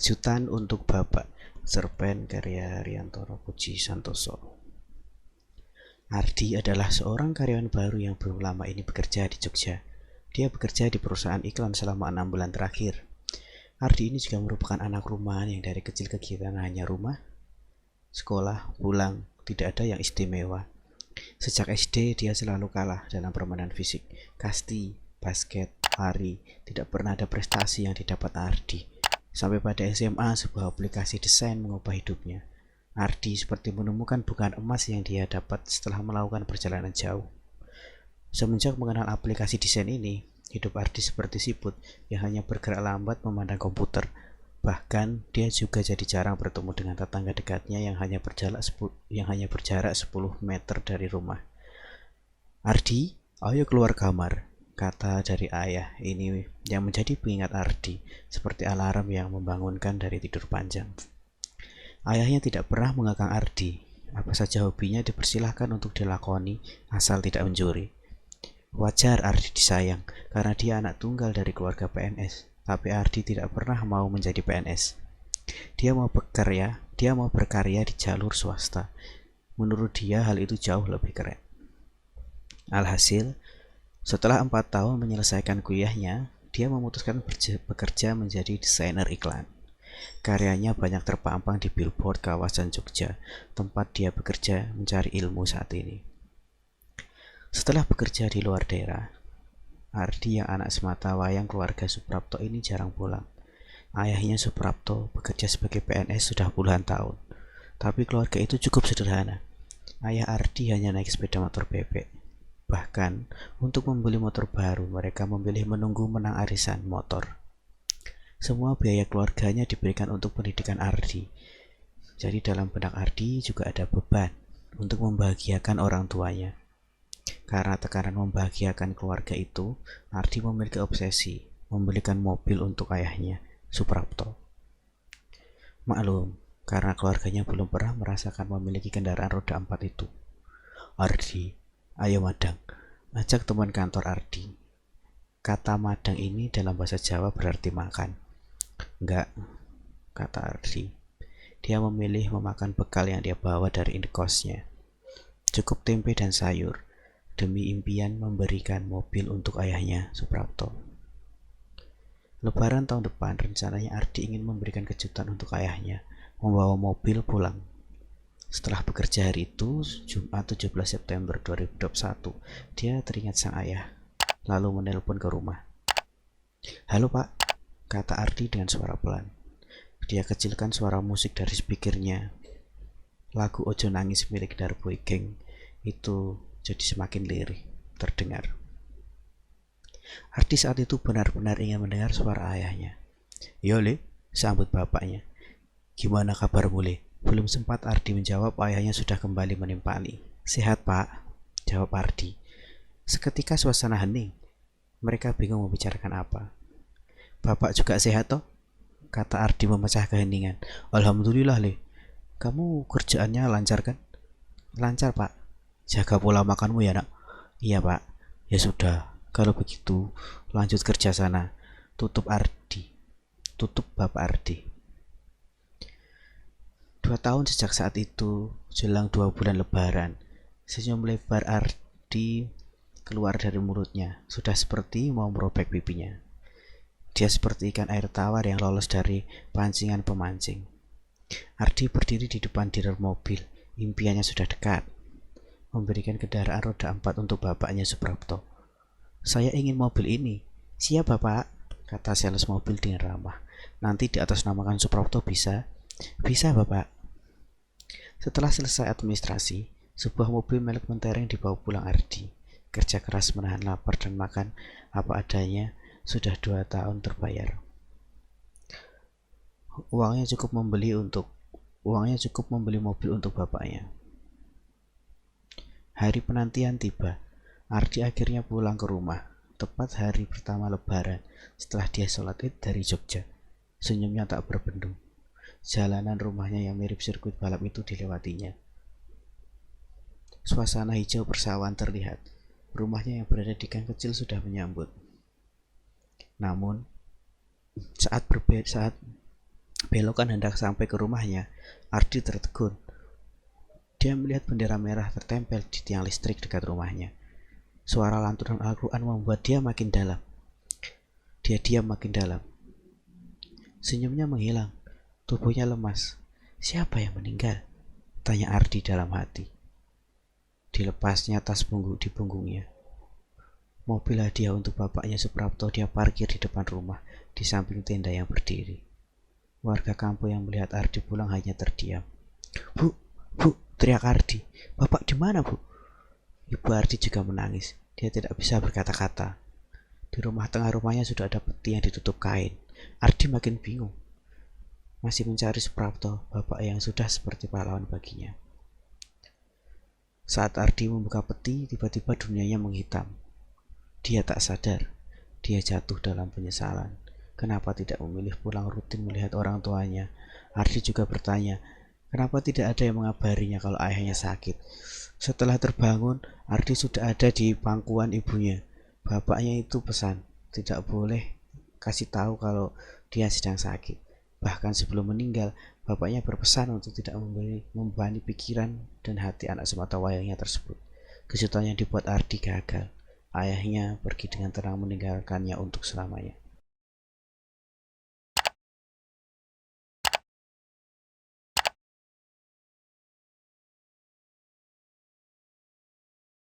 Kejutan untuk Bapak, cerpen karya Riantoro Puji Santoso. Ardi adalah seorang karyawan baru yang belum lama ini bekerja di Jogja. Dia bekerja di perusahaan iklan selama 6 bulan terakhir. Ardi ini juga merupakan anak rumahan yang dari kecil kegiatan hanya rumah, sekolah, pulang, tidak ada yang istimewa. Sejak SD dia selalu kalah dalam permainan fisik, kasti, basket, lari, tidak pernah ada prestasi yang didapat Ardi. Sampai pada SMA, sebuah aplikasi desain mengubah hidupnya. Ardi seperti menemukan bunga emas yang dia dapat setelah melakukan perjalanan jauh. Semenjak mengenal aplikasi desain ini, hidup Ardi seperti siput yang hanya bergerak lambat memandang komputer. Bahkan, dia juga jadi jarang bertemu dengan tetangga dekatnya yang hanya berjarak 10 meter dari rumah. Ardi, ayo keluar kamar, kata dari ayah ini yang menjadi pengingat Ardi, seperti alarm yang membangunkan dari tidur panjang. Ayahnya tidak pernah mengekang Ardi. Apa saja hobinya dipersilahkan untuk dilakoni, asal tidak mencuri. Wajar Ardi disayang, karena dia anak tunggal dari keluarga PNS. Tapi Ardi tidak pernah mau menjadi PNS. Dia mau berkarya di jalur swasta. Menurut dia hal itu jauh lebih keren. Alhasil, setelah 4 tahun menyelesaikan kuliahnya, dia memutuskan bekerja menjadi desainer iklan. Karyanya banyak terpampang di billboard kawasan Jogja, tempat dia bekerja mencari ilmu saat ini. Setelah bekerja di luar daerah, Ardi yang anak semata wayang keluarga Suprapto ini jarang pulang. Ayahnya Suprapto bekerja sebagai PNS sudah puluhan tahun, tapi keluarga itu cukup sederhana. Ayah Ardi hanya naik sepeda motor bebek. Bahkan, untuk membeli motor baru, mereka memilih menunggu menang arisan motor. Semua biaya keluarganya diberikan untuk pendidikan Ardi. Jadi dalam benak Ardi juga ada beban untuk membahagiakan orang tuanya. Karena tekanan membahagiakan keluarga itu, Ardi memiliki obsesi membelikan mobil untuk ayahnya, Suprapto. Maklum, karena keluarganya belum pernah merasakan memiliki kendaraan roda 4 itu. Ardi, ayo madang, ajak teman kantor Ardi. Kata madang ini dalam bahasa Jawa berarti makan. Enggak, kata Ardi. Dia memilih memakan bekal yang dia bawa dari indekosnya. Cukup tempe dan sayur, demi impian memberikan mobil untuk ayahnya, Suprapto. Lebaran tahun depan, rencananya Ardi ingin memberikan kejutan untuk ayahnya, membawa mobil pulang. Setelah bekerja hari itu, Jumat 17 September 2021, dia teringat sang ayah, lalu menelpon ke rumah. Halo Pak, kata Ardi dengan suara pelan. Dia kecilkan suara musik dari speakernya. Lagu Ojo Nangis milik Darboy Gang itu jadi semakin lirih terdengar. Ardi saat itu benar-benar ingin mendengar suara ayahnya. Yo Le, sambut bapaknya. Gimana kabarmu Le? Belum sempat Ardi menjawab, ayahnya sudah kembali menimpali. Sehat Pak, jawab Ardi. Seketika suasana hening. Mereka bingung membicarakan apa. Bapak juga sehat toh? Kata Ardi memecah keheningan. Alhamdulillah Le. Kamu kerjaannya lancar kan? Lancar Pak. Jaga pola makanmu ya nak. Iya Pak. Ya sudah. Kalau begitu lanjut kerja sana. Tutup Ardi. Tutup Bapak Ardi. 2 tahun sejak saat itu, jelang 2 bulan lebaran, senyum lebar Ardi keluar dari mulutnya, sudah seperti mau merobek pipinya. Dia seperti ikan air tawar yang lolos dari pancingan pemancing. Ardi berdiri di depan dealer mobil, impiannya sudah dekat. Memberikan kendaraan roda 4 untuk bapaknya Suprapto. Saya ingin mobil ini. Siap Bapak, kata sales mobil dengan ramah. Nanti di atas namakan Suprapto bisa? Bisa Bapak. Setelah selesai administrasi, sebuah mobil merek mentereng dibawa pulang Ardi. Kerja keras menahan lapar dan makan apa adanya sudah 2 tahun terbayar. Uangnya cukup membeli mobil untuk bapaknya. Hari penantian tiba. Ardi akhirnya pulang ke rumah, tepat hari pertama lebaran setelah dia sholat Id dari Jogja. Senyumnya tak berbendung. Jalanan rumahnya yang mirip sirkuit balap itu dilewatinya. Suasana hijau persawahan terlihat. Rumahnya yang berada di gang kecil sudah menyambut. Namun, saat Belokan hendak sampai ke rumahnya, Ardi tertegun. Dia melihat bendera merah tertempel di tiang listrik dekat rumahnya. Suara lantunan Al-Quran membuat dia makin dalam. Dia diam makin dalam. Senyumnya menghilang. Tubuhnya lemas. Siapa yang meninggal? Tanya Ardi dalam hati. Dilepasnya tas di punggungnya. Mobil hadiah untuk bapaknya Suprapto dia parkir di depan rumah, di samping tenda yang berdiri. Warga kampung yang melihat Ardi pulang hanya terdiam. Bu, bu, teriak Ardi. Bapak di mana, bu? Ibu Ardi juga menangis. Dia tidak bisa berkata-kata. Di rumah tengah rumahnya sudah ada peti yang ditutup kain. Ardi makin bingung. Masih mencari Suprapto, bapak yang sudah seperti pahlawan baginya. Saat Ardi membuka peti, tiba-tiba dunianya menghitam. Dia tak sadar. Dia jatuh dalam penyesalan. Kenapa tidak memilih pulang rutin melihat orang tuanya? Ardi juga bertanya, kenapa tidak ada yang mengabarinya kalau ayahnya sakit? Setelah terbangun, Ardi sudah ada di pangkuan ibunya. Bapaknya itu pesan, tidak boleh kasih tahu kalau dia sedang sakit. Bahkan sebelum meninggal, bapaknya berpesan untuk tidak membebani pikiran dan hati anak sematawayangnya tersebut. Kejutan yang dibuat Ardi gagal. Ayahnya pergi dengan tenang meninggalkannya untuk selamanya.